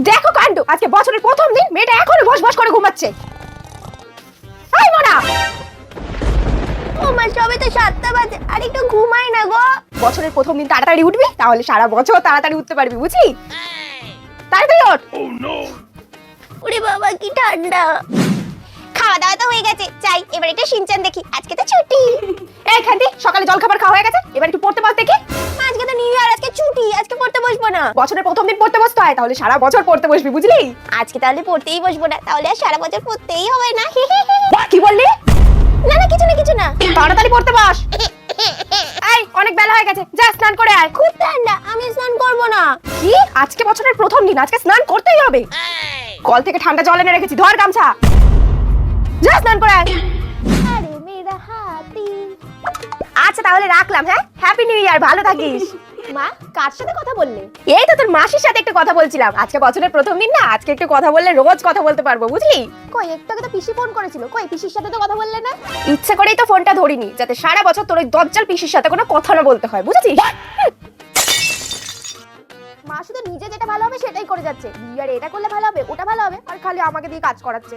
দেখো কাণ্ড, আজকে বছরের প্রথম দিন মেয়েটা এখনো বস করে ঘুমাচ্ছে। এই মোনা, ও মা, সবে তো 7টা বাজে, আর একটু ঘুমাই না গো। বছরের প্রথম দিন তাড়াতাড়ি উঠবি, তাহলে সারা বছর তাড়াতাড়ি উঠতে পারবি, বুঝলি? তাড়াতাড়ি ওঠ। ওরে বাবা, কি ঠান্ডা। খাওয়া দাওয়া তো হয়ে গেছে, চাই এবার একটু শিনচান দেখি, আজকে তো ছুটি। এই খান্তি, সকালে জলখাবার খাওয়া হয়ে গেছে, এবার একটু পড়তে বস দেখি। আজকে তো নিউ ইয়ার, আজকে ছুটি, আজকে পড়তে বসবো না। বছরের প্রথম দিন পড়তে বসতে হয়, তাহলে সারা বছর পড়তে বসবি, বুঝলি? আজকে তাহলে পড়তেই বসবো না, তাহলে আর সারা বছর পড়তেই হবে না। কি বললি? না না, কিছু না কিছু না। তাড়াতাড়ি পড়তে বস। এই অনেক বেলা হয়ে গেছে, যা স্নান করে আয়। খুব ঠান্ডা, আমি স্নান করবো না। কি? আজকে বছরের প্রথম দিন, আজকে স্নান করতেই হবে? কল থেকে ঠান্ডা জল এনে রেখেছি, ধর গামছা, যা স্নান করে আয়। আরে মেরা হাতি। আচ্ছা তাহলে রাখলাম, হ্যাঁ? হ্যাপি নিউ ইয়ার, ভালো থাকিস। মা, কার সাথে কথা বললে? এই তো তোর মাসির সাথে একটু কথা বলছিলাম, আজকে বছরের প্রথম দিন না, আজকে একটু কথা বললে রোজ কথা বলতে পারবো, বুঝলি? কই, একটু আগে তো পিসি ফোন করেছিল, কই পিসির সাথে তো কথা বললে না? ইচ্ছে করেই তো ফোনটা ধরিনি, যাতে সারা বছর তোর ওই দজ্জাল পিসির সাথে কোনো কথা না বলতে হয়, বুঝেছিস? মা শুধু নিজে যেটা ভালো হবে সেটাই করে যাচ্ছে। বিয়ার এটা করলে ভালো হবে, ওটা ভালো হবে, আর খালি আমাকে দিয়ে কাজ করাচ্ছে।